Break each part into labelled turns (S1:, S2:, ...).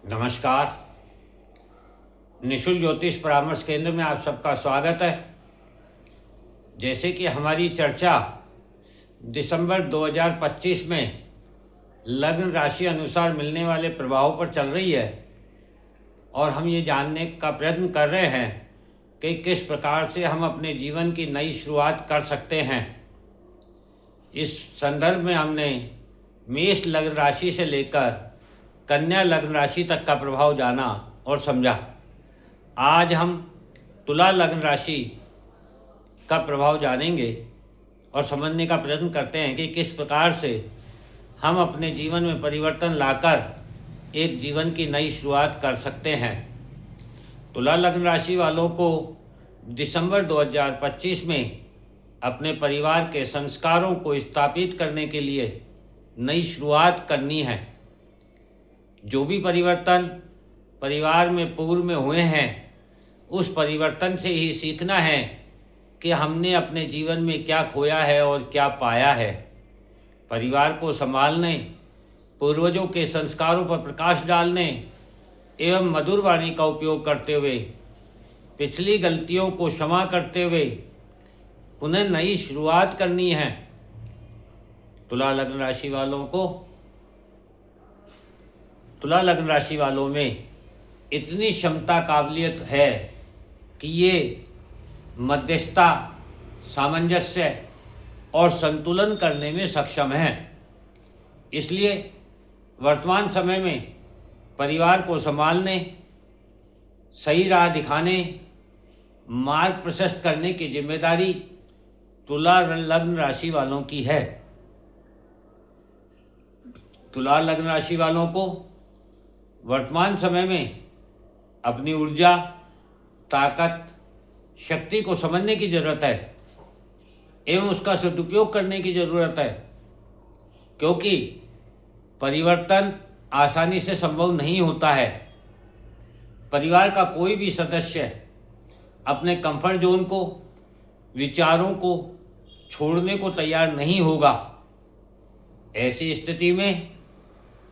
S1: नमस्कार। निशुल्क ज्योतिष परामर्श केंद्र में आप सबका स्वागत है। जैसे कि हमारी चर्चा दिसंबर 2025 में लग्न राशि अनुसार मिलने वाले प्रभावों पर चल रही है और हम ये जानने का प्रयत्न कर रहे हैं कि किस प्रकार से हम अपने जीवन की नई शुरुआत कर सकते हैं। इस संदर्भ में हमने मेष लग्न राशि से लेकर कन्या लग्न राशि तक का प्रभाव जाना और समझा। आज हम तुला लग्न राशि का प्रभाव जानेंगे और समझने का प्रयत्न करते हैं कि किस प्रकार से हम अपने जीवन में परिवर्तन लाकर एक जीवन की नई शुरुआत कर सकते हैं। तुला लग्न राशि वालों को दिसंबर 2025 में अपने परिवार के संस्कारों को स्थापित करने के लिए नई शुरुआत करनी है। जो भी परिवर्तन परिवार में पूर्व में हुए हैं, उस परिवर्तन से ही सीखना है कि हमने अपने जीवन में क्या खोया है और क्या पाया है। परिवार को संभालने, पूर्वजों के संस्कारों पर प्रकाश डालने एवं मधुर वाणी का उपयोग करते हुए पिछली गलतियों को क्षमा करते हुए पुनः नई शुरुआत करनी है। तुला लग्न राशि वालों में इतनी क्षमता काबिलियत है कि ये मध्यस्थता, सामंजस्य और संतुलन करने में सक्षम हैं। इसलिए वर्तमान समय में परिवार को संभालने, सही राह दिखाने, मार्ग प्रशस्त करने की जिम्मेदारी तुला लग्न राशि वालों की है। तुला लग्न राशि वालों को वर्तमान समय में अपनी ऊर्जा, ताकत, शक्ति को समझने की जरूरत है एवं उसका सदुपयोग करने की जरूरत है, क्योंकि परिवर्तन आसानी से संभव नहीं होता है। परिवार का कोई भी सदस्य अपने कंफर्ट जोन को, विचारों को छोड़ने को तैयार नहीं होगा। ऐसी स्थिति में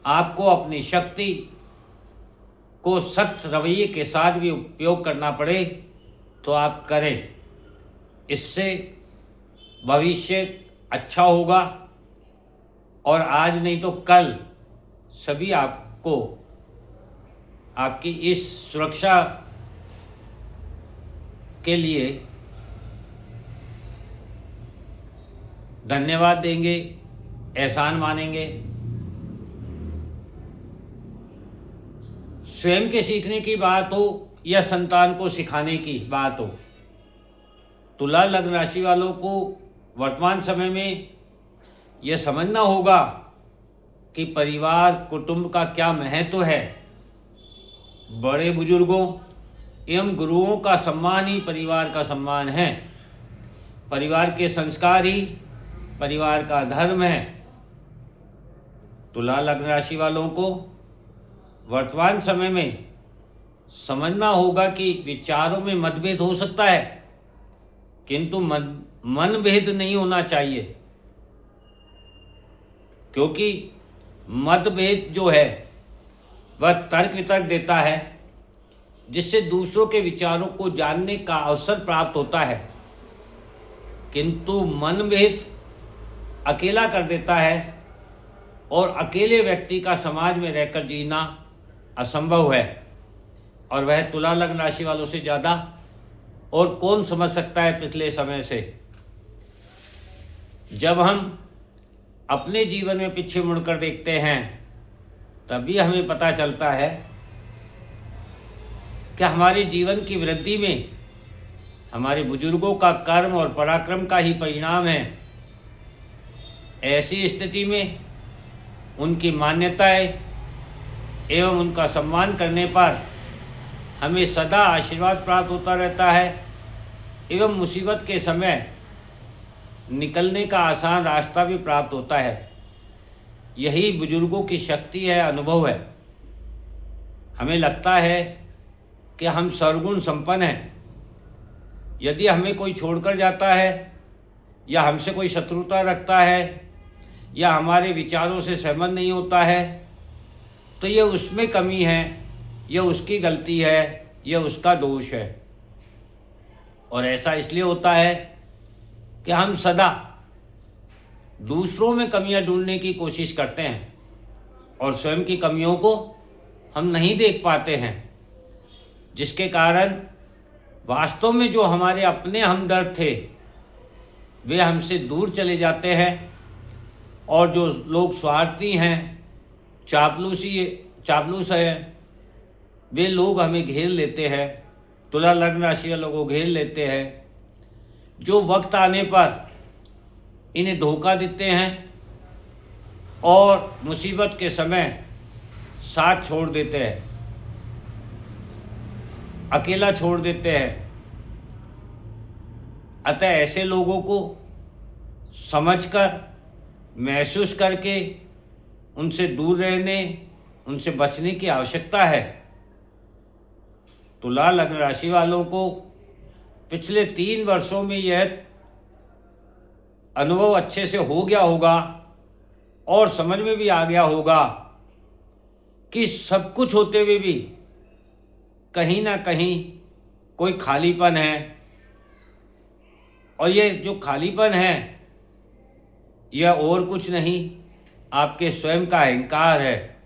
S1: आपको अपनी शक्ति को सख्त रवैये के साथ भी उपयोग करना पड़े तो आप करें। इससे भविष्य अच्छा होगा और आज नहीं तो कल सभी आपको आपकी इस सुरक्षा के लिए धन्यवाद देंगे, एहसान मानेंगे। स्वयं के सीखने की बात हो या संतान को सिखाने की बात हो, तुला लग्न राशि वालों को वर्तमान समय में यह समझना होगा कि परिवार, कुटुंब का क्या महत्व है। बड़े बुजुर्गों एवं गुरुओं का सम्मान ही परिवार का सम्मान है। परिवार के संस्कार ही परिवार का धर्म है। तुला लग्न राशि वालों को वर्तमान समय में समझना होगा कि विचारों में मतभेद हो सकता है, किंतु मनभेद नहीं होना चाहिए, क्योंकि मतभेद जो है वह तर्क वितर्क देता है, जिससे दूसरों के विचारों को जानने का अवसर प्राप्त होता है, किंतु मनभेद अकेला कर देता है और अकेले व्यक्ति का समाज में रहकर जीना असंभव है। और वह तुला लग्न राशि वालों से ज़्यादा और कौन समझ सकता है पिछले समय से। जब हम अपने जीवन में पीछे मुड़कर देखते हैं तभी हमें पता चलता है कि हमारे जीवन की वृद्धि में हमारे बुजुर्गों का कर्म और पराक्रम का ही परिणाम है। ऐसी स्थिति में उनकी मान्यताएं एवं उनका सम्मान करने पर हमें सदा आशीर्वाद प्राप्त होता रहता है एवं मुसीबत के समय निकलने का आसान रास्ता भी प्राप्त होता है। यही बुजुर्गों की शक्ति है, अनुभव है। हमें लगता है कि हम सर्वगुण संपन्न हैं। यदि हमें कोई छोड़कर जाता है या हमसे कोई शत्रुता रखता है या हमारे विचारों से सहमत नहीं होता है तो ये उसमें कमी है ये उसकी गलती है, ये उसका दोष है। और ऐसा इसलिए होता है कि हम सदा दूसरों में कमियां ढूंढने की कोशिश करते हैं और स्वयं की कमियों को हम नहीं देख पाते हैं, जिसके कारण वास्तव में जो हमारे अपने हमदर्द थे वे हमसे दूर चले जाते हैं और जो लोग स्वार्थी हैं, चापलूस हैं, वे लोग हमें घेर लेते हैं। तुला लग्न राशि वालों को घेर लेते हैं, जो वक्त आने पर इन्हें धोखा देते हैं और मुसीबत के समय साथ छोड़ देते हैं, अकेला छोड़ देते हैं। अतः ऐसे लोगों को समझकर, महसूस करके उनसे दूर रहने, उनसे बचने की आवश्यकता है। तुला लग्न राशि वालों को पिछले 3 वर्षों में यह अनुभव अच्छे से हो गया होगा और समझ में भी आ गया होगा कि सब कुछ होते हुए भी कहीं ना कहीं कोई खालीपन है, और ये जो खालीपन है यह और कुछ नहीं, आपके स्वयं का अहंकार है।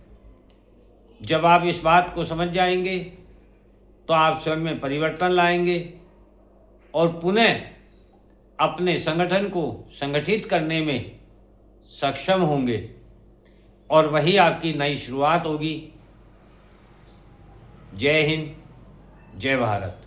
S1: जब आप इस बात को समझ जाएंगे तो आप स्वयं में परिवर्तन लाएंगे और पुनः अपने संगठन को संगठित करने में सक्षम होंगे, और वही आपकी नई शुरुआत होगी। जय हिंद, जय भारत।